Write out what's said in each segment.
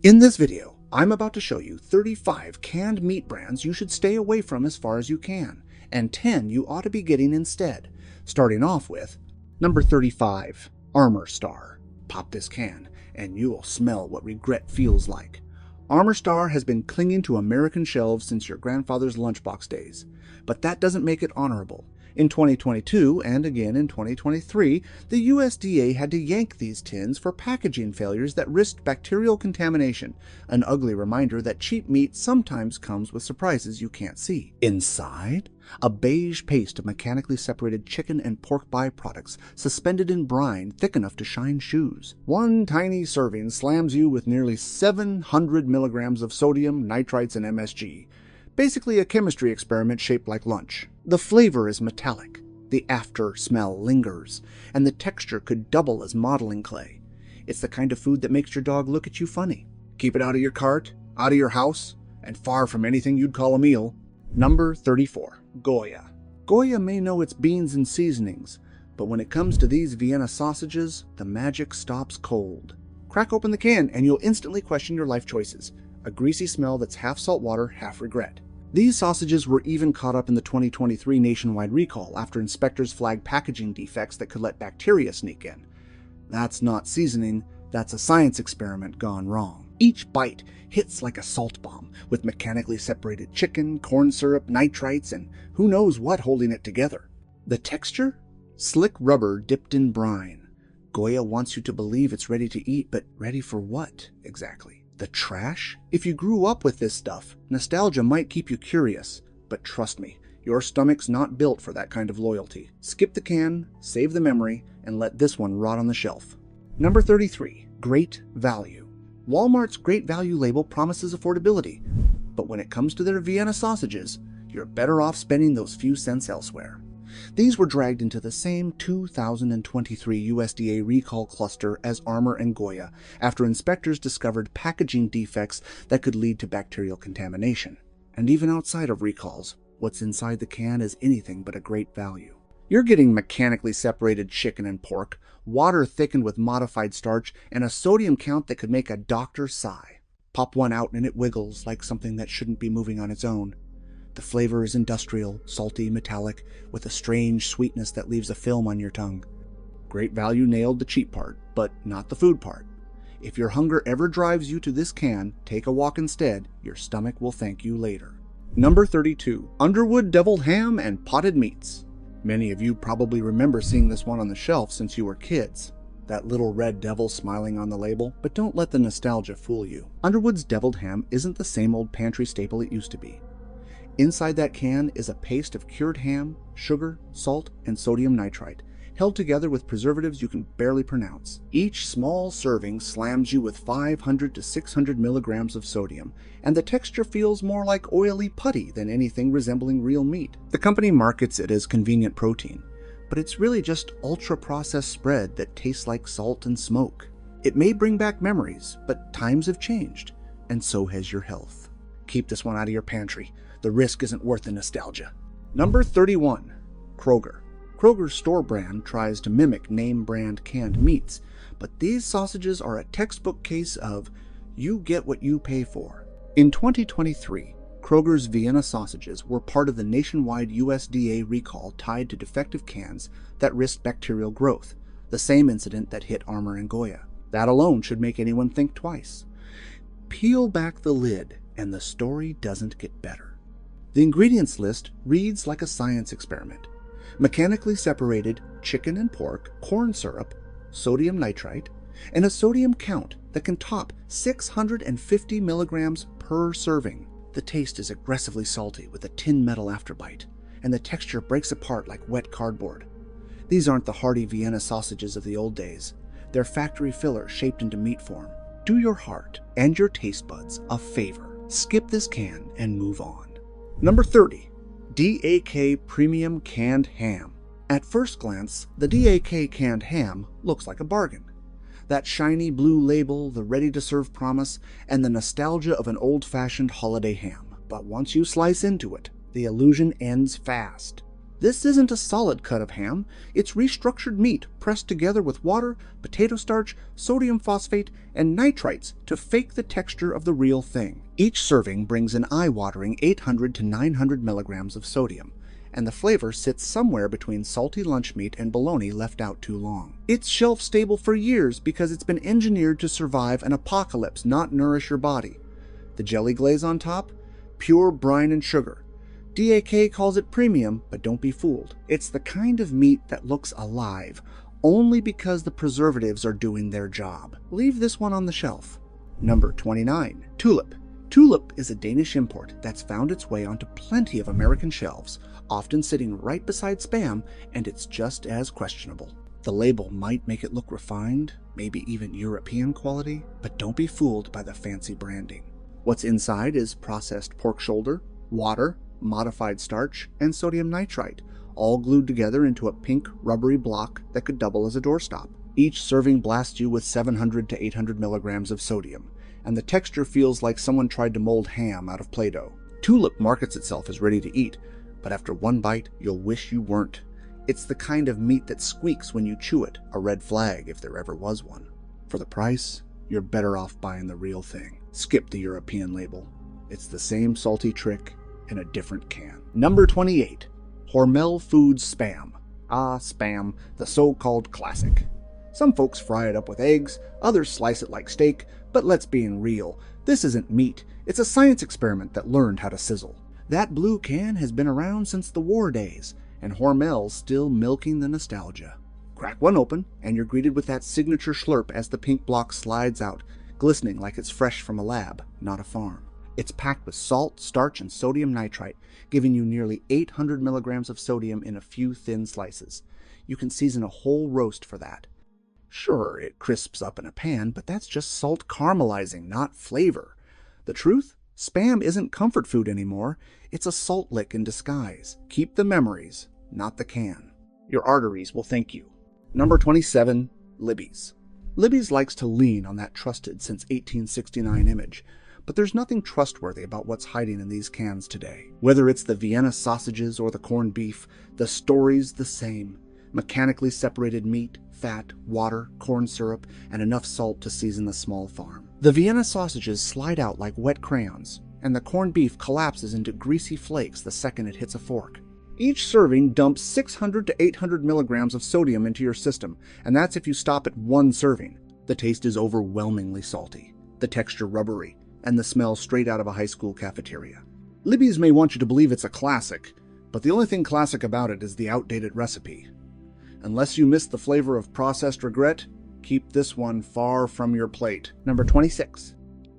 In this video, I'm about to show you 35 canned meat brands you should stay away from as far as you can, and 10 you ought to be getting instead. Starting off with number 35, Armor Star. Pop this can, and you'll smell what regret feels like. Armor Star has been clinging to American shelves since your grandfather's lunchbox days, but that doesn't make it honorable. In 2022, and again in 2023, the USDA had to yank these tins for packaging failures that risked bacterial contamination, an ugly reminder that cheap meat sometimes comes with surprises you can't see. Inside, a beige paste of mechanically separated chicken and pork byproducts suspended in brine thick enough to shine shoes. One tiny serving slams you with nearly 700 milligrams of sodium, nitrites, and MSG. Basically a chemistry experiment shaped like lunch. The flavor is metallic, the after smell lingers, and the texture could double as modeling clay. It's the kind of food that makes your dog look at you funny. Keep it out of your cart, out of your house, and far from anything you'd call a meal. Number 34, Goya. Goya may know its beans and seasonings, but when it comes to these Vienna sausages, the magic stops cold. Crack open the can and you'll instantly question your life choices. A greasy smell that's half salt water, half regret. These sausages were even caught up in the 2023 nationwide recall after inspectors flagged packaging defects that could let bacteria sneak in. That's not seasoning, that's a science experiment gone wrong. Each bite hits like a salt bomb, with mechanically separated chicken, corn syrup, nitrites, and who knows what holding it together. The texture? Slick rubber dipped in brine. Goya wants you to believe it's ready to eat, but ready for what exactly? The trash? If you grew up with this stuff, nostalgia might keep you curious, but trust me, your stomach's not built for that kind of loyalty. Skip the can, save the memory, and let this one rot on the shelf. Number 33, Great Value. Walmart's Great Value label promises affordability, but when it comes to their Vienna sausages, you're better off spending those few cents elsewhere. These were dragged into the same 2023 USDA recall cluster as Armor and Goya after inspectors discovered packaging defects that could lead to bacterial contamination. And even outside of recalls, what's inside the can is anything but a great value. You're getting mechanically separated chicken and pork, water thickened with modified starch, and a sodium count that could make a doctor sigh. Pop one out and it wiggles like something that shouldn't be moving on its own. The flavor is industrial, salty, metallic, with a strange sweetness that leaves a film on your tongue. Great Value nailed the cheap part, but not the food part. If your hunger ever drives you to this can, take a walk instead. Your stomach will thank you later. Number 32, Underwood Deviled Ham and Potted Meats. Many of you probably remember seeing this one on the shelf since you were kids. That little red devil smiling on the label, but don't let the nostalgia fool you. Underwood's deviled ham isn't the same old pantry staple it used to be. Inside that can is a paste of cured ham, sugar, salt, and sodium nitrite, held together with preservatives you can barely pronounce. Each small serving slams you with 500 to 600 milligrams of sodium, and the texture feels more like oily putty than anything resembling real meat. The company markets it as convenient protein, but it's really just ultra-processed spread that tastes like salt and smoke. It may bring back memories, but times have changed, and so has your health. Keep this one out of your pantry. The risk isn't worth the nostalgia. Number 31, Kroger. Kroger's store brand tries to mimic name brand canned meats, but these sausages are a textbook case of you get what you pay for. In 2023, Kroger's Vienna sausages were part of the nationwide USDA recall tied to defective cans that risked bacterial growth, the same incident that hit Armor and Goya. That alone should make anyone think twice. Peel back the lid, and the story doesn't get better. The ingredients list reads like a science experiment. Mechanically separated chicken and pork, corn syrup, sodium nitrite, and a sodium count that can top 650 milligrams per serving. The taste is aggressively salty with a tin metal afterbite, and the texture breaks apart like wet cardboard. These aren't the hearty Vienna sausages of the old days. They're factory filler shaped into meat form. Do your heart and your taste buds a favor. Skip this can and move on. Number 30, DAK Premium Canned Ham. At first glance, the DAK canned ham looks like a bargain. That shiny blue label, the ready-to-serve promise, and the nostalgia of an old-fashioned holiday ham. But once you slice into it, the illusion ends fast. This isn't a solid cut of ham, it's restructured meat pressed together with water, potato starch, sodium phosphate, and nitrites to fake the texture of the real thing. Each serving brings an eye-watering 800 to 900 milligrams of sodium, and the flavor sits somewhere between salty lunch meat and bologna left out too long. It's shelf-stable for years because it's been engineered to survive an apocalypse, not nourish your body. The jelly glaze on top? Pure brine and sugar. DAK calls it premium, but don't be fooled. It's the kind of meat that looks alive, only because the preservatives are doing their job. Leave this one on the shelf. Number 29. Tulip. Tulip is a Danish import that's found its way onto plenty of American shelves, often sitting right beside Spam, and it's just as questionable. The label might make it look refined, maybe even European quality, but don't be fooled by the fancy branding. What's inside is processed pork shoulder, water, modified starch, and sodium nitrite, all glued together into a pink, rubbery block that could double as a doorstop. Each serving blasts you with 700 to 800 milligrams of sodium, and the texture feels like someone tried to mold ham out of Play-Doh. Tulip markets itself as ready to eat, but after one bite, you'll wish you weren't. It's the kind of meat that squeaks when you chew it, a red flag if there ever was one. For the price, you're better off buying the real thing. Skip the European label. It's the same salty trick in a different can. Number 28. Hormel Foods Spam. Ah, Spam, the so-called classic. Some folks fry it up with eggs, others slice it like steak, but let's be real, this isn't meat, it's a science experiment that learned how to sizzle. That blue can has been around since the war days, and Hormel's still milking the nostalgia. Crack one open, and you're greeted with that signature slurp as the pink block slides out, glistening like it's fresh from a lab, not a farm. It's packed with salt, starch, and sodium nitrite, giving you nearly 800 milligrams of sodium in a few thin slices. You can season a whole roast for that. Sure, it crisps up in a pan, but that's just salt caramelizing, not flavor. The truth? Spam isn't comfort food anymore. It's a salt lick in disguise. Keep the memories, not the can. Your arteries will thank you. Number 27. Libby's. Libby's likes to lean on that trusted since 1869 image, but there's nothing trustworthy about what's hiding in these cans today. Whether it's the Vienna sausages or the corned beef, the story's the same. Mechanically separated meat, fat, water, corn syrup, and enough salt to season the small farm. The Vienna sausages slide out like wet crayons, and the corned beef collapses into greasy flakes the second it hits a fork. Each serving dumps 600 to 800 milligrams of sodium into your system, and that's if you stop at one serving. The taste is overwhelmingly salty, the texture rubbery, and the smell straight out of a high school cafeteria. Libby's may want you to believe it's a classic, but the only thing classic about it is the outdated recipe. Unless you miss the flavor of processed regret, keep this one far from your plate. Number 26.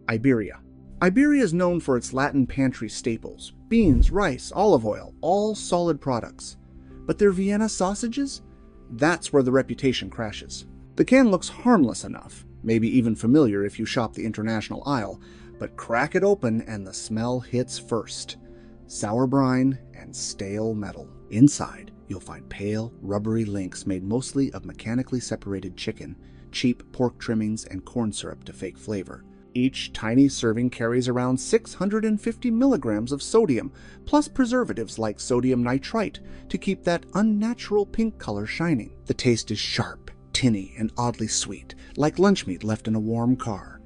Iberia. Iberia is known for its Latin pantry staples: beans, rice, olive oil, all solid products. But their Vienna sausages? That's where the reputation crashes. The can looks harmless enough, maybe even familiar if you shop the international aisle, but crack it open and the smell hits first. Sour brine and stale metal. Inside, you'll find pale, rubbery links made mostly of mechanically separated chicken, cheap pork trimmings, and corn syrup to fake flavor. Each tiny serving carries around 650 milligrams of sodium, plus preservatives like sodium nitrite to keep that unnatural pink color shining. The taste is sharp, tinny, and oddly sweet, like lunch meat left in a warm car.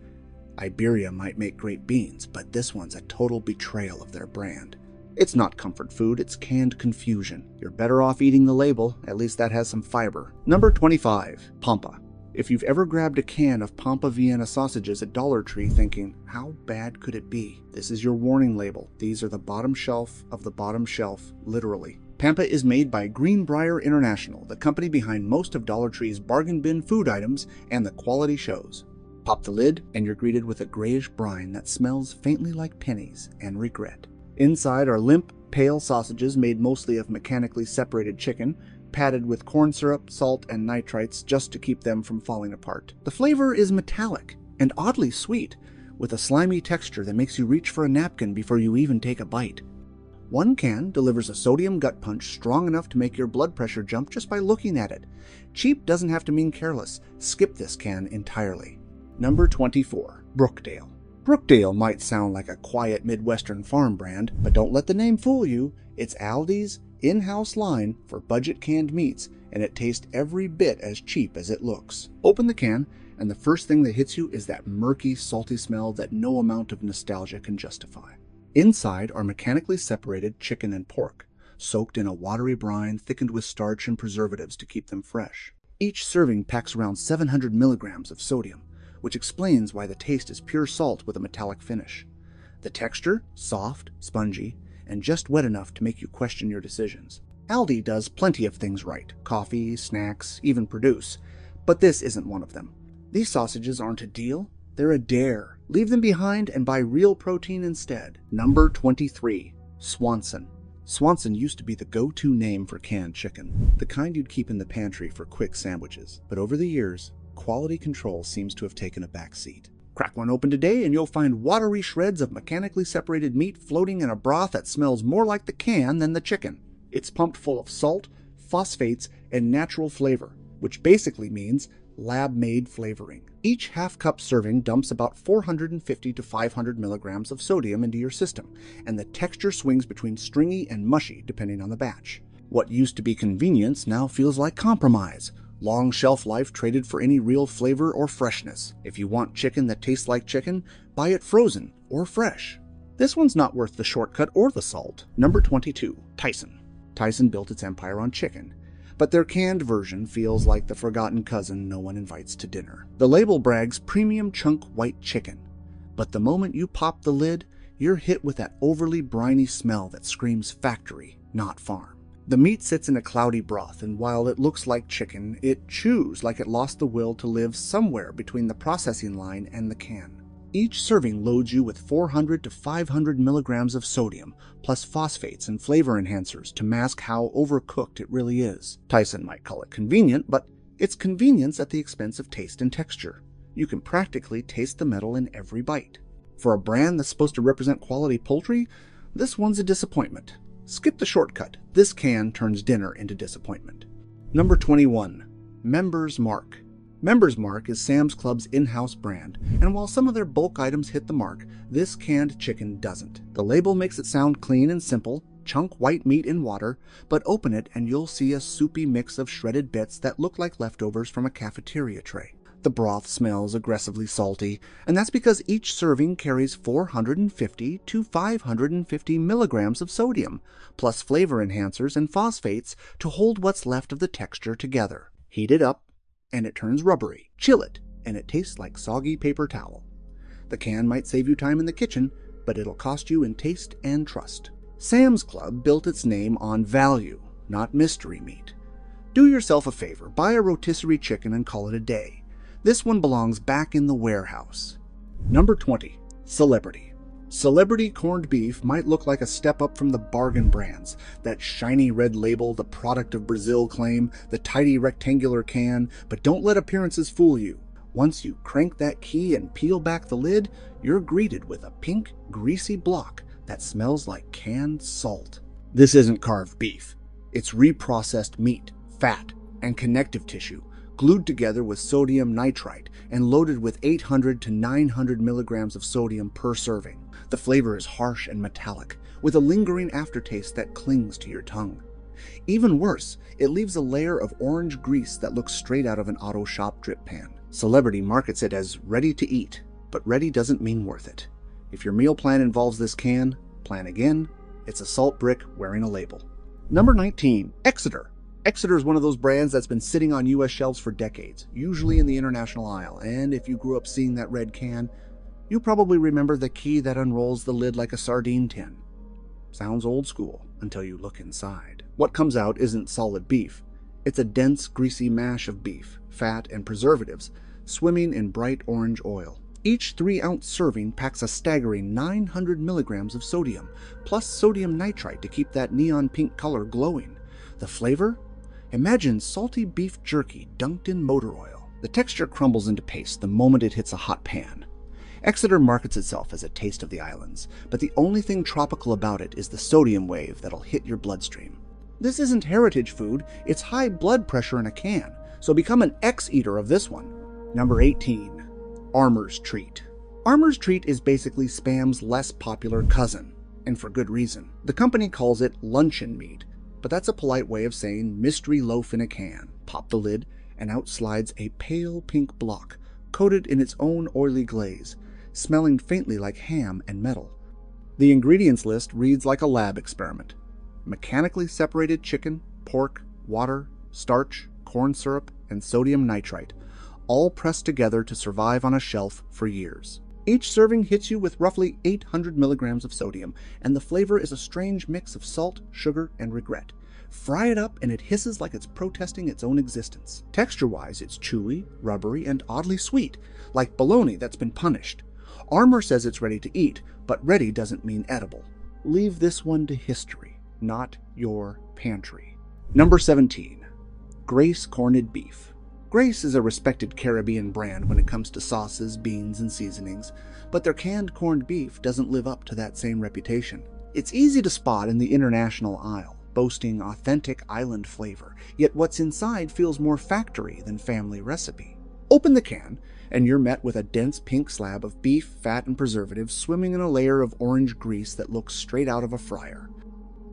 Iberia might make great beans, but this one's a total betrayal of their brand. It's not comfort food, it's canned confusion. You're better off eating the label, at least that has some fiber. Number 25. Pampa. If you've ever grabbed a can of Pampa Vienna sausages at Dollar Tree thinking, how bad could it be? This is your warning label. These are the bottom shelf of the bottom shelf, literally. Pampa is made by Greenbrier International, the company behind most of Dollar Tree's bargain bin food items and the quality shows. Pop the lid, and you're greeted with a grayish brine that smells faintly like pennies and regret. Inside are limp, pale sausages made mostly of mechanically separated chicken, padded with corn syrup, salt, and nitrites just to keep them from falling apart. The flavor is metallic and oddly sweet, with a slimy texture that makes you reach for a napkin before you even take a bite. One can delivers a sodium gut punch strong enough to make your blood pressure jump just by looking at it. Cheap doesn't have to mean careless. Skip this can entirely. Number 24. Brookdale. Brookdale might sound like a quiet Midwestern farm brand, but don't let the name fool you. It's Aldi's, in-house line for budget canned meats, and it tastes every bit as cheap as it looks. Open the can, and the first thing that hits you is that murky, salty smell that no amount of nostalgia can justify. Inside are mechanically separated chicken and pork, soaked in a watery brine thickened with starch and preservatives to keep them fresh. Each serving packs around 700 milligrams of sodium, which explains why the taste is pure salt with a metallic finish. The texture, soft, spongy, and just wet enough to make you question your decisions. Aldi does plenty of things right: coffee, snacks, even produce, but this isn't one of them. These sausages aren't a deal, they're a dare. Leave them behind and buy real protein instead. Number 23. Swanson. Swanson used to be the go-to name for canned chicken, the kind you'd keep in the pantry for quick sandwiches. But over the years, quality control seems to have taken a back seat. Crack one open today and you'll find watery shreds of mechanically separated meat floating in a broth that smells more like the can than the chicken. It's pumped full of salt, phosphates, and natural flavor, which basically means lab-made flavoring. Each half-cup serving dumps about 450 to 500 milligrams of sodium into your system, and the texture swings between stringy and mushy depending on the batch. What used to be convenience now feels like compromise. Long shelf life traded for any real flavor or freshness. If you want chicken that tastes like chicken, buy it frozen or fresh. This one's not worth the shortcut or the salt. Number 22. Tyson. Tyson built its empire on chicken, but their canned version feels like the forgotten cousin no one invites to dinner. The label brags premium chunk white chicken, but the moment you pop the lid, you're hit with that overly briny smell that screams factory, not farm. The meat sits in a cloudy broth, and while it looks like chicken, it chews like it lost the will to live somewhere between the processing line and the can. Each serving loads you with 400 to 500 milligrams of sodium, plus phosphates and flavor enhancers to mask how overcooked it really is. Tyson might call it convenient, but it's convenience at the expense of taste and texture. You can practically taste the metal in every bite. For a brand that's supposed to represent quality poultry, this one's a disappointment. Skip the shortcut. This can turns dinner into disappointment. Number 21. Members Mark. Members Mark is Sam's Club's in-house brand, and while some of their bulk items hit the mark, this canned chicken doesn't. The label makes it sound clean and simple: chunk white meat in water, but open it and you'll see a soupy mix of shredded bits that look like leftovers from a cafeteria tray. The broth smells aggressively salty, and that's because each serving carries 450 to 550 milligrams of sodium, plus flavor enhancers and phosphates to hold what's left of the texture together. Heat it up, and it turns rubbery. Chill it, and it tastes like soggy paper towel. The can might save you time in the kitchen, but it'll cost you in taste and trust. Sam's Club built its name on value, not mystery meat. Do yourself a favor, buy a rotisserie chicken and call it a day. This one belongs back in the warehouse. Number 20. Celebrity. Celebrity corned beef might look like a step up from the bargain brands. That shiny red label, the product of Brazil claim, the tidy rectangular can, but don't let appearances fool you. Once you crank that key and peel back the lid, you're greeted with a pink, greasy block that smells like canned salt. This isn't carved beef. It's reprocessed meat, fat, and connective tissue, glued together with sodium nitrite and loaded with 800 to 900 milligrams of sodium per serving. The flavor is harsh and metallic, with a lingering aftertaste that clings to your tongue. Even worse, it leaves a layer of orange grease that looks straight out of an auto shop drip pan. Celebrity markets it as ready to eat, but ready doesn't mean worth it. If your meal plan involves this can, plan again. It's a salt brick wearing a label. Number 19. Exeter. Exeter is one of those brands that's been sitting on US shelves for decades, usually in the international aisle, and if you grew up seeing that red can, you probably remember the key that unrolls the lid like a sardine tin. Sounds old school until you look inside. What comes out isn't solid beef. It's a dense, greasy mash of beef, fat, and preservatives, swimming in bright orange oil. Each 3-ounce serving packs a staggering 900 milligrams of sodium, plus sodium nitrite to keep that neon pink color glowing. The flavor? Imagine salty beef jerky dunked in motor oil. The texture crumbles into paste the moment it hits a hot pan. Exeter markets itself as a taste of the islands, but the only thing tropical about it is the sodium wave that'll hit your bloodstream. This isn't heritage food, it's high blood pressure in a can, so become an ex-eater of this one. Number 18. Armour's Treat. Armour's Treat is basically Spam's less popular cousin, and for good reason. The company calls it luncheon meat, but that's a polite way of saying mystery loaf in a can. Pop the lid, and out slides a pale pink block, coated in its own oily glaze, smelling faintly like ham and metal. The ingredients list reads like a lab experiment. Mechanically separated chicken, pork, water, starch, corn syrup, and sodium nitrite, all pressed together to survive on a shelf for years. Each serving hits you with roughly 800 milligrams of sodium, and the flavor is a strange mix of salt, sugar, and regret. Fry it up and it hisses like it's protesting its own existence. Texture-wise, it's chewy, rubbery, and oddly sweet, like bologna that's been punished. Armour says it's ready to eat, but ready doesn't mean edible. Leave this one to history, not your pantry. Number 17. Grace Corned Beef. Grace is a respected Caribbean brand when it comes to sauces, beans, and seasonings, but their canned corned beef doesn't live up to that same reputation. It's easy to spot in the international aisle, boasting authentic island flavor, yet what's inside feels more factory than family recipe. Open the can, and you're met with a dense pink slab of beef, fat, and preservatives swimming in a layer of orange grease that looks straight out of a fryer.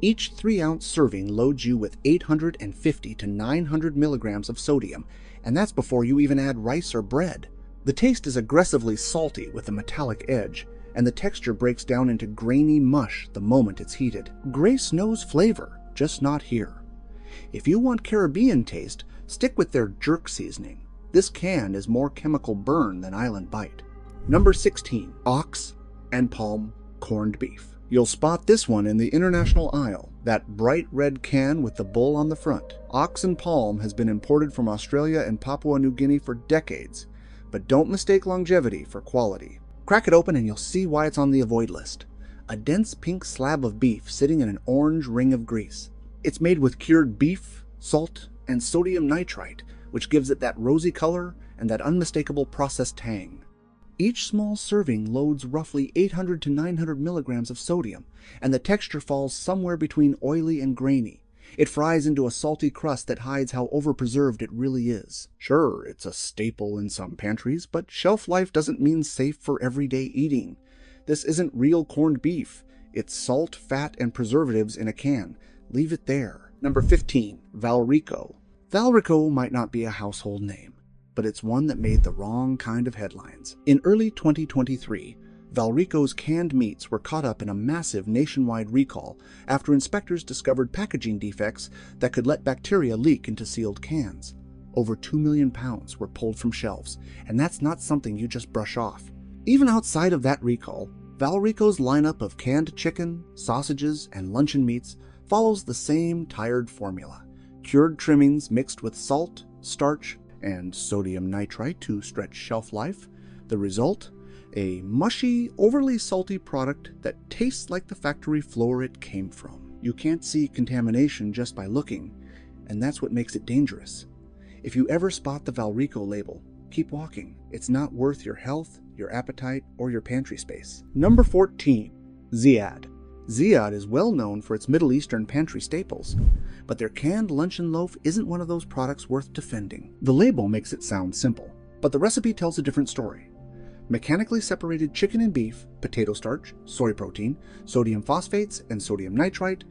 Each 3-ounce serving loads you with 850 to 900 milligrams of sodium, and that's before you even add rice or bread. The taste is aggressively salty with a metallic edge, and the texture breaks down into grainy mush the moment it's heated. Grace knows flavor, just not here. If you want Caribbean taste, stick with their jerk seasoning. This can is more chemical burn than island bite. Number 16. Ox and Palm Corned Beef. You'll spot this one in the international aisle, that bright red can with the bull on the front. Ox and Palm has been imported from Australia and Papua New Guinea for decades, but don't mistake longevity for quality. Crack it open and you'll see why it's on the avoid list. A dense pink slab of beef sitting in an orange ring of grease. It's made with cured beef, salt, and sodium nitrite, which gives it that rosy color and that unmistakable processed tang. Each small serving loads roughly 800 to 900 milligrams of sodium, and the texture falls somewhere between oily and grainy. It fries into a salty crust that hides how overpreserved it really is. Sure, it's a staple in some pantries, but shelf life doesn't mean safe for everyday eating. This isn't real corned beef. It's salt, fat, and preservatives in a can. Leave it there. Number 15. Valrico. Valrico might not be a household name, but it's one that made the wrong kind of headlines. In early 2023, Valrico's canned meats were caught up in a massive nationwide recall after inspectors discovered packaging defects that could let bacteria leak into sealed cans. Over 2 million pounds were pulled from shelves, and that's not something you just brush off. Even outside of that recall, Valrico's lineup of canned chicken, sausages, and luncheon meats follows the same tired formula. Cured trimmings mixed with salt, starch, and sodium nitrite to stretch shelf life. The result? A mushy, overly salty product that tastes like the factory floor it came from. You can't see contamination just by looking, and that's what makes it dangerous. If you ever spot the Valrico label, keep walking. It's not worth your health, your appetite, or your pantry space. Number 14. Ziyad. Ziyad is well known for its Middle Eastern pantry staples, but their canned luncheon loaf isn't one of those products worth defending. The label makes it sound simple, but the recipe tells a different story. Mechanically separated chicken and beef, potato starch, soy protein, sodium phosphates, and sodium nitrite,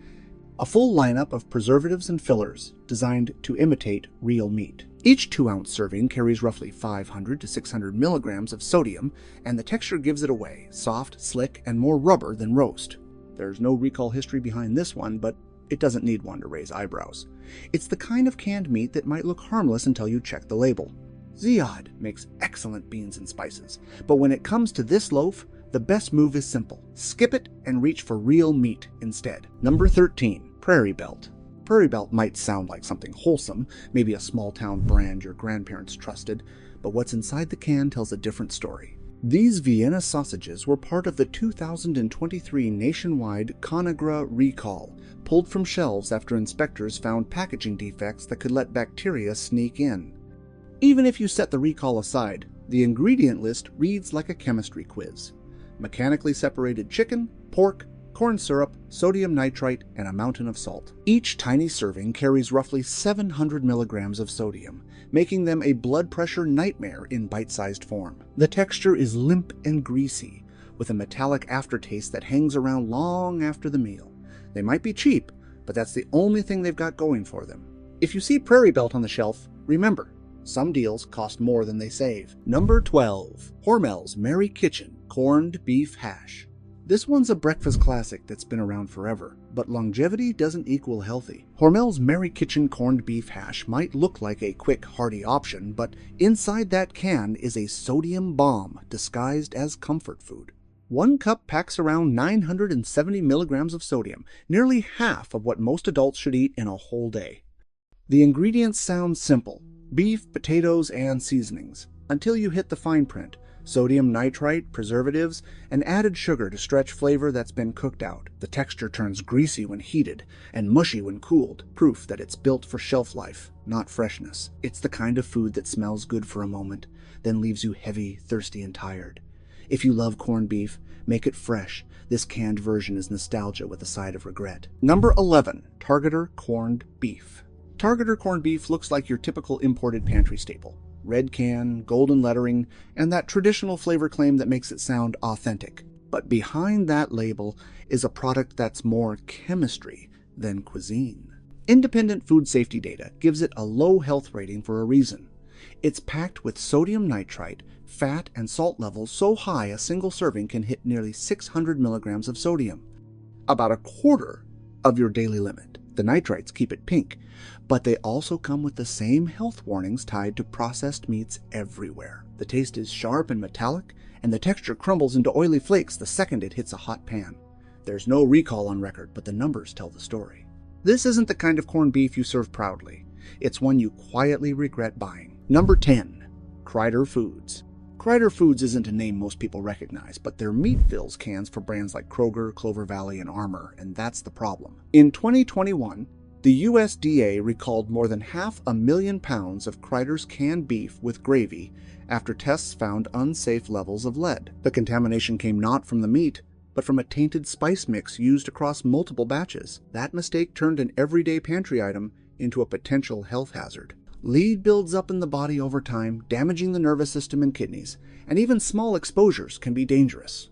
a full lineup of preservatives and fillers designed to imitate real meat. Each 2-ounce serving carries roughly 500 to 600 milligrams of sodium, and the texture gives it away, soft, slick, and more rubber than roast. There's no recall history behind this one, but it doesn't need one to raise eyebrows. It's the kind of canned meat that might look harmless until you check the label. Ziyad makes excellent beans and spices, but when it comes to this loaf, the best move is simple. Skip it and reach for real meat instead. Number 13. Prairie Belt. Prairie Belt might sound like something wholesome, maybe a small-town brand your grandparents trusted, but what's inside the can tells a different story. These Vienna sausages were part of the 2023 nationwide Conagra recall, pulled from shelves after inspectors found packaging defects that could let bacteria sneak in. Even if you set the recall aside, the ingredient list reads like a chemistry quiz. Mechanically separated chicken, pork, corn syrup, sodium nitrite, and a mountain of salt. Each tiny serving carries roughly 700 milligrams of sodium, making them a blood pressure nightmare in bite-sized form. The texture is limp and greasy, with a metallic aftertaste that hangs around long after the meal. They might be cheap, but that's the only thing they've got going for them. If you see Prairie Belt on the shelf, remember, some deals cost more than they save. Number 12. Hormel's Merry Kitchen Corned Beef Hash. This one's a breakfast classic that's been around forever, but longevity doesn't equal healthy. Hormel's Merry Kitchen Corned Beef Hash might look like a quick, hearty option, but inside that can is a sodium bomb disguised as comfort food. 1 cup packs around 970 milligrams of sodium, nearly half of what most adults should eat in a whole day. The ingredients sound simple: beef, potatoes, and seasonings, until you hit the fine print: sodium nitrite, preservatives, and added sugar to stretch flavor that's been cooked out. The texture turns greasy when heated and mushy when cooled, proof that it's built for shelf life, not freshness. It's the kind of food that smells good for a moment, then leaves you heavy, thirsty, and tired. If you love corned beef, make it fresh. This canned version is nostalgia with a side of regret. Number 11. Targeter Corned Beef. Targeter corned beef looks like your typical imported pantry staple. Red can, golden lettering, and that traditional flavor claim that makes it sound authentic. But behind that label is a product that's more chemistry than cuisine. Independent food safety data gives it a low health rating for a reason. It's packed with sodium nitrite, fat, and salt levels so high a single serving can hit nearly 600 milligrams of sodium, about a quarter of your daily limit. The nitrites keep it pink, but they also come with the same health warnings tied to processed meats everywhere. The taste is sharp and metallic, and the texture crumbles into oily flakes the second it hits a hot pan. There's no recall on record, but the numbers tell the story. This isn't the kind of corned beef you serve proudly. It's one you quietly regret buying. Number 10. Kreider Foods. Kreider Foods isn't a name most people recognize, but their meat fills cans for brands like Kroger, Clover Valley, and Armour, and that's the problem. In 2021, the USDA recalled more than 500,000 pounds of Kreider's canned beef with gravy after tests found unsafe levels of lead. The contamination came not from the meat, but from a tainted spice mix used across multiple batches. That mistake turned an everyday pantry item into a potential health hazard. Lead builds up in the body over time, damaging the nervous system and kidneys, and even small exposures can be dangerous.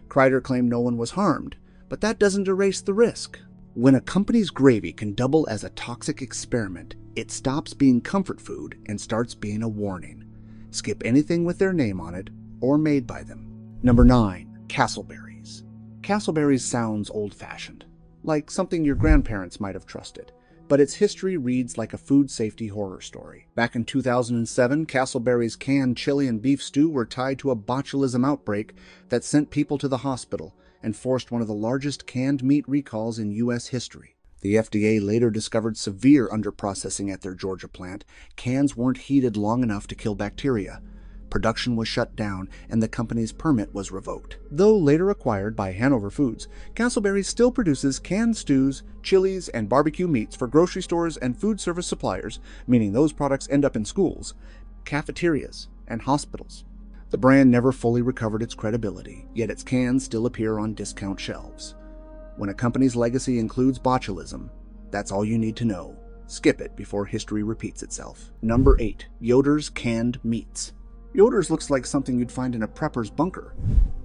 Kreider claimed no one was harmed, but that doesn't erase the risk. When a company's gravy can double as a toxic experiment, it stops being comfort food and starts being a warning. Skip anything with their name on it or made by them. Number 9. Castleberries. Castleberries sounds old-fashioned, like something your grandparents might have trusted, but its history reads like a food safety horror story. Back in 2007, Castleberry's canned chili and beef stew were tied to a botulism outbreak that sent people to the hospital and forced one of the largest canned meat recalls in U.S. history. The FDA later discovered severe underprocessing at their Georgia plant. Cans weren't heated long enough to kill bacteria. Production was shut down, and the company's permit was revoked. Though later acquired by Hanover Foods, Castleberry still produces canned stews, chilies, and barbecue meats for grocery stores and food service suppliers, meaning those products end up in schools, cafeterias, and hospitals. The brand never fully recovered its credibility, yet its cans still appear on discount shelves. When a company's legacy includes botulism, that's all you need to know. Skip it before history repeats itself. Number 8. Yoder's Canned Meats. Yoder's looks like something you'd find in a prepper's bunker,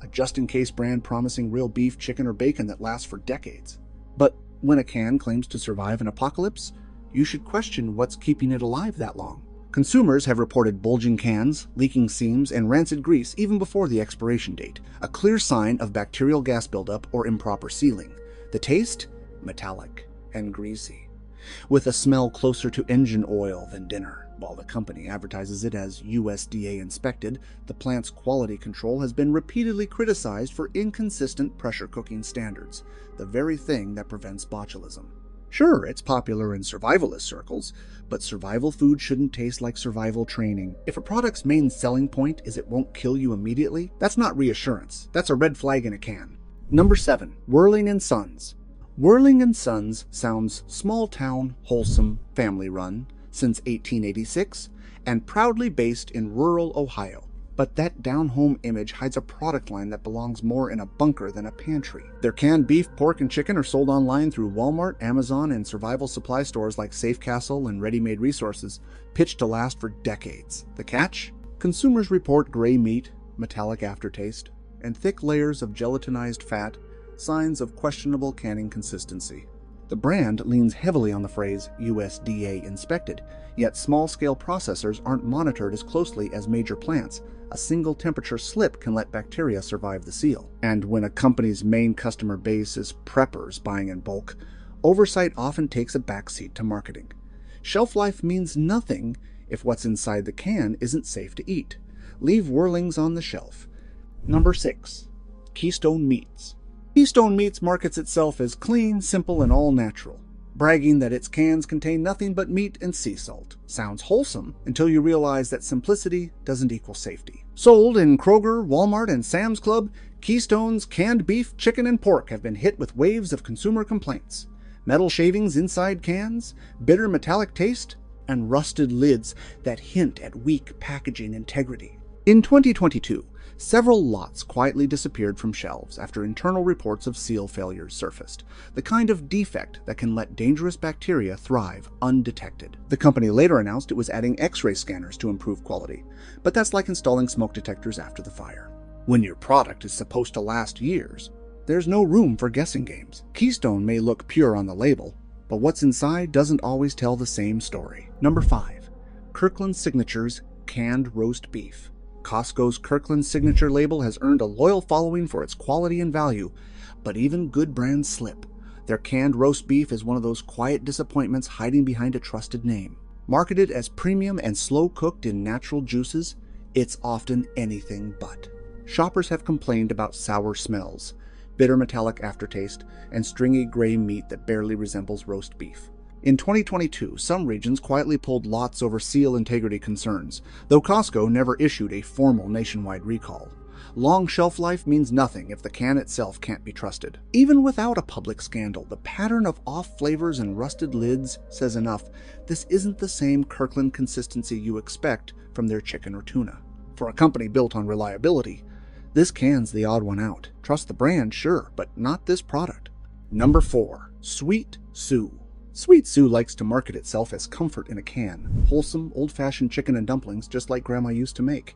a just-in-case brand promising real beef, chicken, or bacon that lasts for decades. But when a can claims to survive an apocalypse, you should question what's keeping it alive that long. Consumers have reported bulging cans, leaking seams, and rancid grease even before the expiration date, a clear sign of bacterial gas buildup or improper sealing. The taste? Metallic and greasy, with a smell closer to engine oil than dinner. While the company advertises it as USDA inspected, the plant's quality control has been repeatedly criticized for inconsistent pressure cooking standards, the very thing that prevents botulism. Sure, it's popular in survivalist circles, but survival food shouldn't taste like survival training. If a product's main selling point is it won't kill you immediately, that's not reassurance. That's a red flag in a can. Number 7. Whirling & Sons. Whirling & Sons sounds small-town, wholesome, family-run since 1886, and proudly based in rural Ohio. But that down-home image hides a product line that belongs more in a bunker than a pantry. Their canned beef, pork, and chicken are sold online through Walmart, Amazon, and survival supply stores like Safe Castle and Ready Made Resources, pitched to last for decades. The catch? Consumers report gray meat, metallic aftertaste, and thick layers of gelatinized fat, signs of questionable canning consistency. The brand leans heavily on the phrase USDA inspected, yet small-scale processors aren't monitored as closely as major plants. A single temperature slip can let bacteria survive the seal. And when a company's main customer base is preppers buying in bulk, oversight often takes a backseat to marketing. Shelf life means nothing if what's inside the can isn't safe to eat. Leave whirlings on the shelf. Number 6. Keystone Meats. Keystone Meats markets itself as clean, simple, and all-natural, bragging that its cans contain nothing but meat and sea salt. Sounds wholesome until you realize that simplicity doesn't equal safety. Sold in Kroger, Walmart, and Sam's Club, Keystone's canned beef, chicken, and pork have been hit with waves of consumer complaints. Metal shavings inside cans, bitter metallic taste, and rusted lids that hint at weak packaging integrity. In 2022, several lots quietly disappeared from shelves after internal reports of seal failures surfaced, the kind of defect that can let dangerous bacteria thrive undetected. The company later announced it was adding X-ray scanners to improve quality, but that's like installing smoke detectors after the fire. When your product is supposed to last years, there's no room for guessing games. Keystone may look pure on the label, but what's inside doesn't always tell the same story. Number 5. Kirkland Signature's canned roast beef. Costco's Kirkland Signature label has earned a loyal following for its quality and value, but even good brands slip. Their canned roast beef is one of those quiet disappointments hiding behind a trusted name. Marketed as premium and slow-cooked in natural juices, it's often anything but. Shoppers have complained about sour smells, bitter metallic aftertaste, and stringy gray meat that barely resembles roast beef. In 2022, some regions quietly pulled lots over seal integrity concerns, though Costco never issued a formal nationwide recall. Long shelf life means nothing if the can itself can't be trusted. Even without a public scandal, the pattern of off flavors and rusted lids says enough. This isn't the same Kirkland consistency you expect from their chicken or tuna. For a company built on reliability, this can's the odd one out. Trust the brand, sure, but not this product. Number 4. Sweet Sue. Sweet Sue likes to market itself as comfort in a can, wholesome, old-fashioned chicken and dumplings just like Grandma used to make.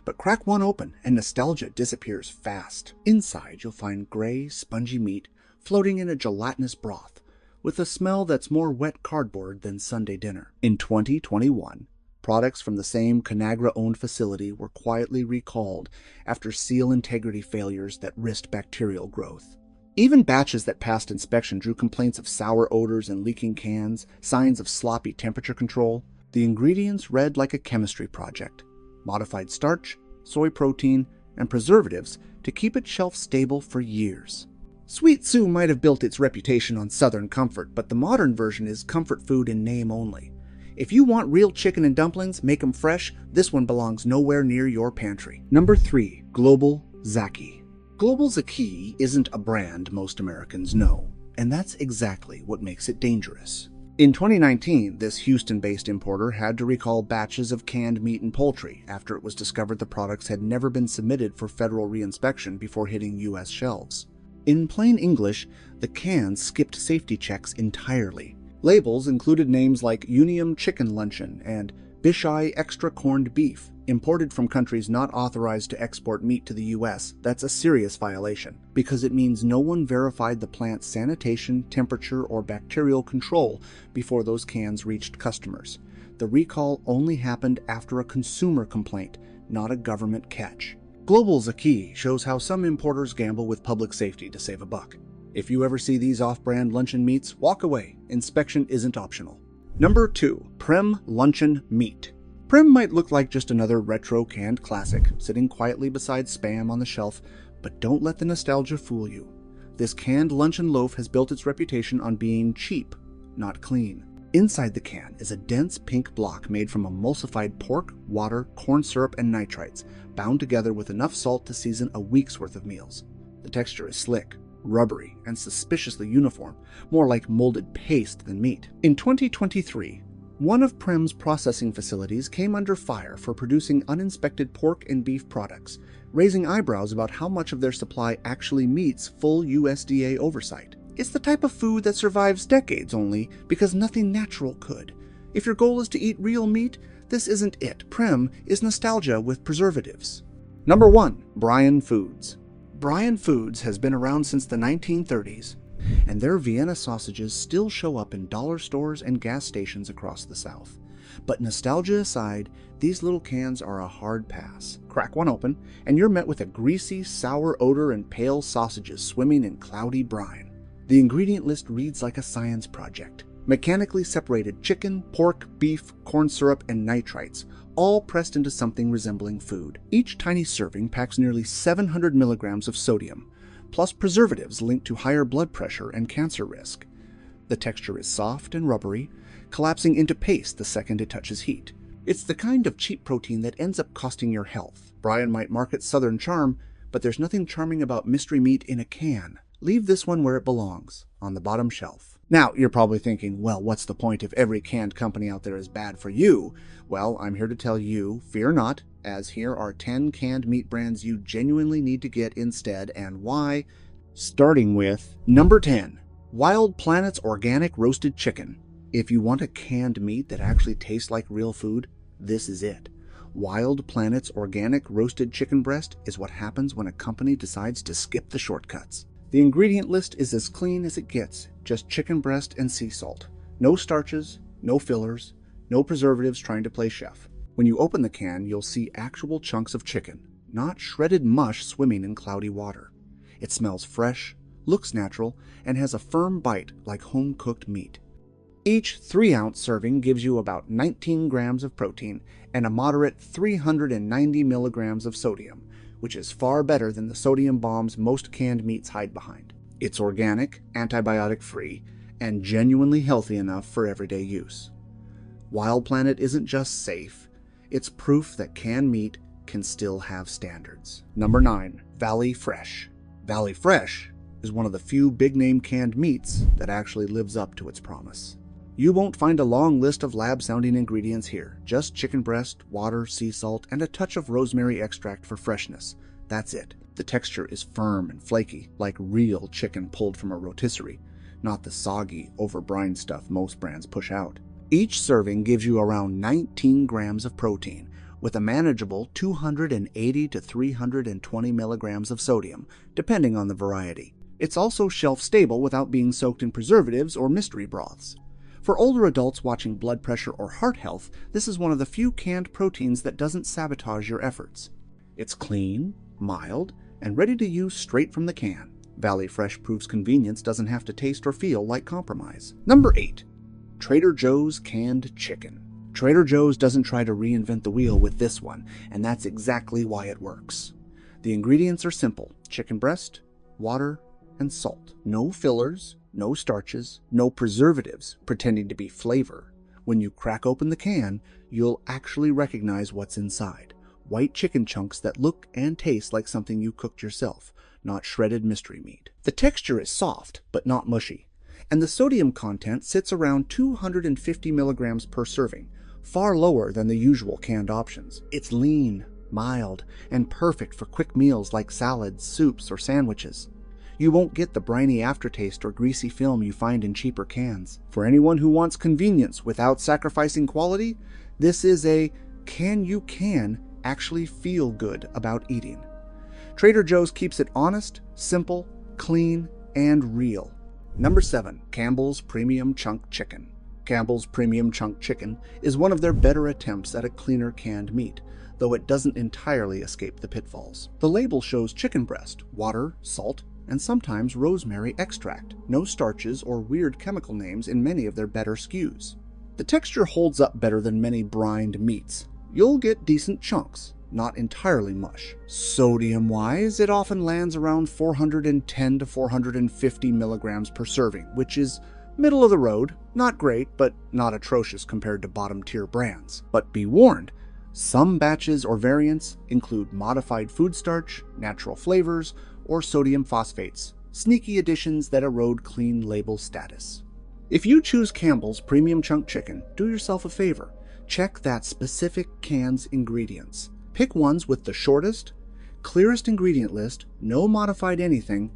But crack one open and nostalgia disappears fast. Inside you'll find gray, spongy meat floating in a gelatinous broth, with a smell that's more wet cardboard than Sunday dinner. In 2021, products from the same Conagra-owned facility were quietly recalled after seal integrity failures that risked bacterial growth. Even batches that passed inspection drew complaints of sour odors and leaking cans, signs of sloppy temperature control. The ingredients read like a chemistry project: modified starch, soy protein, and preservatives to keep it shelf stable for years. Sweet Sue might have built its reputation on Southern comfort, but the modern version is comfort food in name only. If you want real chicken and dumplings, make them fresh, this one belongs nowhere near your pantry. Number 3. Global Zaki. Global Zaki isn't a brand most Americans know, and that's exactly what makes it dangerous. In 2019, this Houston-based importer had to recall batches of canned meat and poultry after it was discovered the products had never been submitted for federal reinspection before hitting U.S. shelves. In plain English, the cans skipped safety checks entirely. Labels included names like Unium Chicken Luncheon and Bishai Extra Corned Beef. Imported from countries not authorized to export meat to the U.S., that's a serious violation, because it means no one verified the plant's sanitation, temperature, or bacterial control before those cans reached customers. The recall only happened after a consumer complaint, not a government catch. Global Zaki shows how some importers gamble with public safety to save a buck. If you ever see these off-brand luncheon meats, walk away. Inspection isn't optional. Number 2. Prem Luncheon Meat. Prem might look like just another retro canned classic, sitting quietly beside Spam on the shelf, but don't let the nostalgia fool you. This canned luncheon loaf has built its reputation on being cheap, not clean. Inside the can is a dense pink block made from emulsified pork, water, corn syrup, and nitrites, bound together with enough salt to season a week's worth of meals. The texture is slick, rubbery, and suspiciously uniform, more like molded paste than meat. In 2023, one of Prem's processing facilities came under fire for producing uninspected pork and beef products, raising eyebrows about how much of their supply actually meets full USDA oversight. It's the type of food that survives decades only because nothing natural could. If your goal is to eat real meat, this isn't it. Prem is nostalgia with preservatives. Number 1. Bryan Foods. Bryan Foods has been around since the 1930s, and their Vienna sausages still show up in dollar stores and gas stations across the South. But nostalgia aside, these little cans are a hard pass. Crack one open, and you're met with a greasy, sour odor and pale sausages swimming in cloudy brine. The ingredient list reads like a science project. Mechanically separated chicken, pork, beef, corn syrup, and nitrites, all pressed into something resembling food. Each tiny serving packs nearly 700 milligrams of sodium, plus preservatives linked to higher blood pressure and cancer risk. The texture is soft and rubbery, collapsing into paste the second it touches heat. It's the kind of cheap protein that ends up costing your health. Brian might market Southern charm, but there's nothing charming about mystery meat in a can. Leave this one where it belongs, on the bottom shelf. Now, you're probably thinking, well, what's the point if every canned company out there is bad for you? Well, I'm here to tell you, fear not, as here are 10 canned meat brands you genuinely need to get instead, and why. Starting with number 10, Wild Planet's Organic Roasted Chicken. If you want a canned meat that actually tastes like real food, this is it. Wild Planet's Organic Roasted Chicken Breast is what happens when a company decides to skip the shortcuts. The ingredient list is as clean as it gets, just chicken breast and sea salt. No starches, no fillers, no preservatives trying to play chef. When you open the can, you'll see actual chunks of chicken, not shredded mush swimming in cloudy water. It smells fresh, looks natural, and has a firm bite like home-cooked meat. Each 3-ounce serving gives you about 19 grams of protein and a moderate 390 milligrams of sodium, which is far better than the sodium bombs most canned meats hide behind. It's organic, antibiotic-free, and genuinely healthy enough for everyday use. Wild Planet isn't just safe, it's proof that canned meat can still have standards. Number 9, Valley Fresh. Valley Fresh is one of the few big-name canned meats that actually lives up to its promise. You won't find a long list of lab-sounding ingredients here, just chicken breast, water, sea salt, and a touch of rosemary extract for freshness. That's it. The texture is firm and flaky, like real chicken pulled from a rotisserie, not the soggy, over-brined stuff most brands push out. Each serving gives you around 19 grams of protein, with a manageable 280 to 320 milligrams of sodium, depending on the variety. It's also shelf-stable without being soaked in preservatives or mystery broths. For older adults watching blood pressure or heart health, this is one of the few canned proteins that doesn't sabotage your efforts. It's clean, mild, and ready to use straight from the can. Valley Fresh proves convenience doesn't have to taste or feel like compromise. Number 8, Trader Joe's Canned Chicken. Trader Joe's doesn't try to reinvent the wheel with this one, and that's exactly why it works. The ingredients are simple: chicken breast, water, and salt. No fillers, no starches, no preservatives pretending to be flavor. When you crack open the can, you'll actually recognize what's inside. White chicken chunks that look and taste like something you cooked yourself, not shredded mystery meat. The texture is soft, but not mushy, and the sodium content sits around 250 milligrams per serving, far lower than the usual canned options. It's lean, mild, and perfect for quick meals like salads, soups, or sandwiches. You won't get the briny aftertaste or greasy film you find in cheaper cans. For anyone who wants convenience without sacrificing quality, this is a can you actually feel good about eating. Trader Joe's keeps it honest, simple, clean, and real. Number 7, Campbell's Premium Chunk Chicken. Campbell's Premium Chunk Chicken is one of their better attempts at a cleaner canned meat, though it doesn't entirely escape the pitfalls. The label shows chicken breast, water, salt, and sometimes rosemary extract. No starches or weird chemical names in many of their better SKUs. The texture holds up better than many brined meats. You'll get decent chunks, not entirely mush. Sodium-wise, it often lands around 410 to 450 milligrams per serving, which is middle of the road, not great, but not atrocious compared to bottom-tier brands. But be warned, some batches or variants include modified food starch, natural flavors, or sodium phosphates, sneaky additions that erode clean label status. If you choose Campbell's Premium Chunk Chicken, do yourself a favor. Check that specific can's ingredients. Pick ones with the shortest, clearest ingredient list, no modified anything.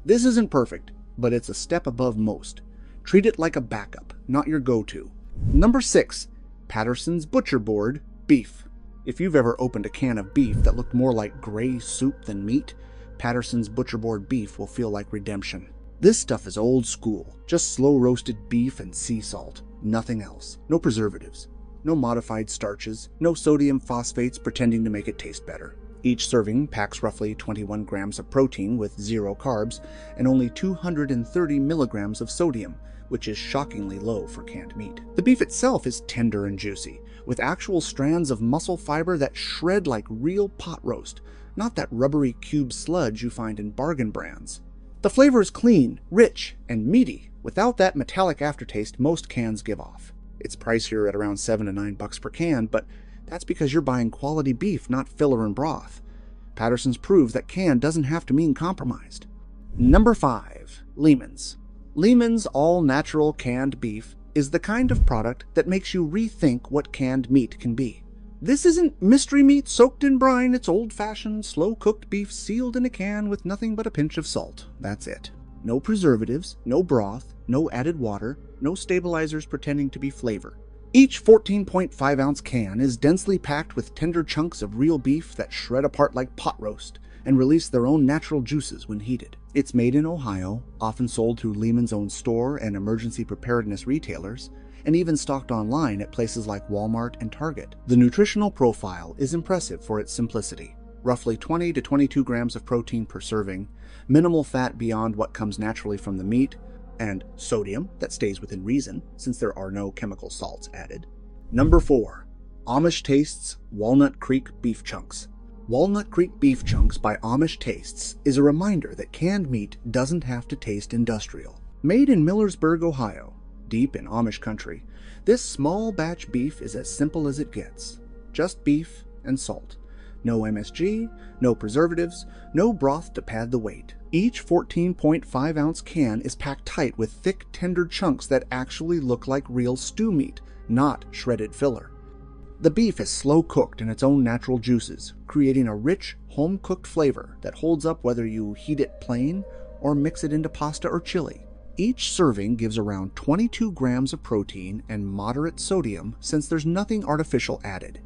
This isn't perfect, but it's a step above most. Treat it like a backup, not your go-to. Number 6, Patterson's Butcher Board Beef. If you've ever opened a can of beef that looked more like gray soup than meat, Patterson's Butcher Board Beef will feel like redemption. This stuff is old school, just slow roasted beef and sea salt, nothing else. No preservatives, no modified starches, no sodium phosphates pretending to make it taste better. Each serving packs roughly 21 grams of protein with 0 carbs and only 230 milligrams of sodium, which is shockingly low for canned meat. The beef itself is tender and juicy, with actual strands of muscle fiber that shred like real pot roast, not that rubbery cube sludge you find in bargain brands. The flavor is clean, rich, and meaty, without that metallic aftertaste most cans give off. It's pricier at around $7 to $9 per can, but that's because you're buying quality beef, not filler and broth. Patterson's proves that canned doesn't have to mean compromised. Number 5. Lehman's. Lehman's all-natural canned beef is the kind of product that makes you rethink what canned meat can be. This isn't mystery meat soaked in brine, it's old-fashioned, slow-cooked beef sealed in a can with nothing but a pinch of salt. That's it. No preservatives, no broth, no added water, no stabilizers pretending to be flavor. Each 14.5-ounce can is densely packed with tender chunks of real beef that shred apart like pot roast and release their own natural juices when heated. It's made in Ohio, often sold through Lehman's own store and emergency preparedness retailers, and even stocked online at places like Walmart and Target. The nutritional profile is impressive for its simplicity. Roughly 20 to 22 grams of protein per serving, minimal fat beyond what comes naturally from the meat, and sodium that stays within reason since there are no chemical salts added. Number 4. Amish Tastes Walnut Creek Beef Chunks. Walnut Creek Beef Chunks by Amish Tastes is a reminder that canned meat doesn't have to taste industrial. Made in Millersburg, Ohio, deep in Amish country, this small batch beef is as simple as it gets. Just beef and salt. No MSG, no preservatives, no broth to pad the weight. Each 14.5-ounce can is packed tight with thick, tender chunks that actually look like real stew meat, not shredded filler. The beef is slow cooked in its own natural juices, creating a rich, home-cooked flavor that holds up whether you heat it plain or mix it into pasta or chili. Each serving gives around 22 grams of protein and moderate sodium since there's nothing artificial added.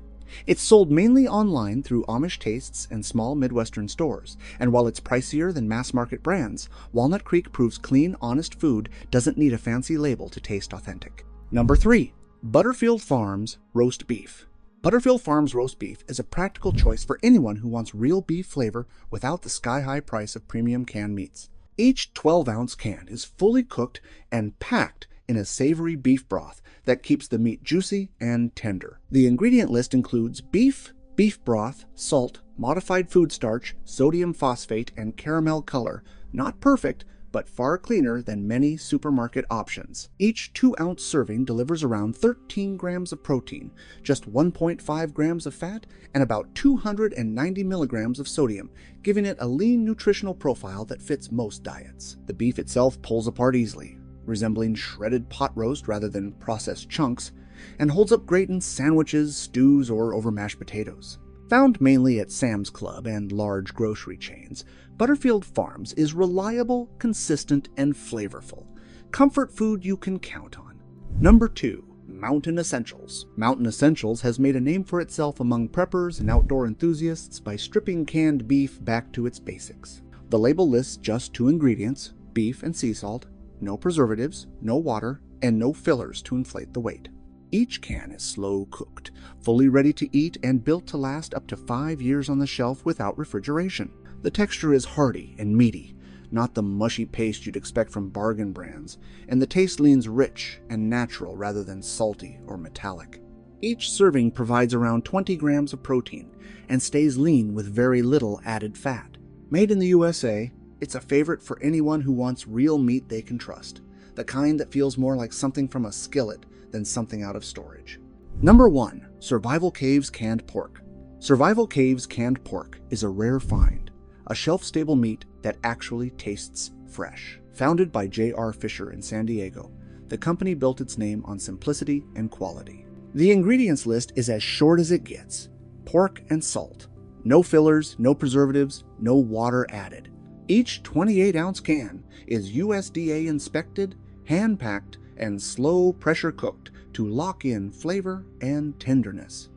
It's sold mainly online through Amish Tastes and small Midwestern stores, and while it's pricier than mass-market brands, Walnut Creek proves clean, honest food doesn't need a fancy label to taste authentic. Number 3. Butterfield Farms Roast Beef. Butterfield Farms Roast Beef is a practical choice for anyone who wants real beef flavor without the sky-high price of premium canned meats. Each 12-ounce can is fully cooked and packed in a savory beef broth that keeps the meat juicy and tender. The ingredient list includes beef, beef broth, salt, modified food starch, sodium phosphate, and caramel color. Not perfect, but far cleaner than many supermarket options. Each 2-ounce serving delivers around 13 grams of protein, just 1.5 grams of fat, and about 290 milligrams of sodium, giving it a lean nutritional profile that fits most diets. The beef itself pulls apart easily, resembling shredded pot roast rather than processed chunks, and holds up great in sandwiches, stews, or over mashed potatoes. Found mainly at Sam's Club and large grocery chains, Butterfield Farms is reliable, consistent, and flavorful. Comfort food you can count on. Number 2. Mountain Essentials. Mountain Essentials has made a name for itself among preppers and outdoor enthusiasts by stripping canned beef back to its basics. The label lists just 2 ingredients, beef and sea salt, no preservatives, no water, and no fillers to inflate the weight. Each can is slow cooked, fully ready to eat, and built to last up to 5 years on the shelf without refrigeration. The texture is hearty and meaty, not the mushy paste you'd expect from bargain brands, and the taste leans rich and natural rather than salty or metallic. Each serving provides around 20 grams of protein and stays lean with very little added fat. Made in the USA, it's a favorite for anyone who wants real meat they can trust, the kind that feels more like something from a skillet than something out of storage. Number 1. Survival Caves Canned Pork. Survival Caves Canned Pork is a rare find, a shelf-stable meat that actually tastes fresh. Founded by J.R. Fisher in San Diego, the company built its name on simplicity and quality. The ingredients list is as short as it gets. Pork and salt. No fillers, no preservatives, no water added. Each 28-ounce can is USDA inspected, hand-packed, and slow pressure cooked to lock in flavor and tenderness.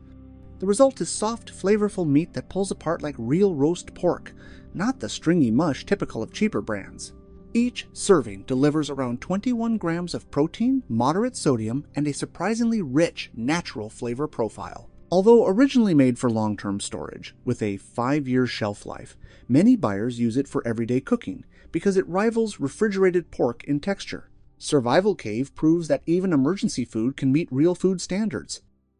The result is soft, flavorful meat that pulls apart like real roast pork, not the stringy mush typical of cheaper brands. Each serving delivers around 21 grams of protein, moderate sodium, and a surprisingly rich, natural flavor profile. Although originally made for long-term storage, with a 5-year shelf life, many buyers use it for everyday cooking because it rivals refrigerated pork in texture. Survival Cave proves that even emergency food can meet real food standards.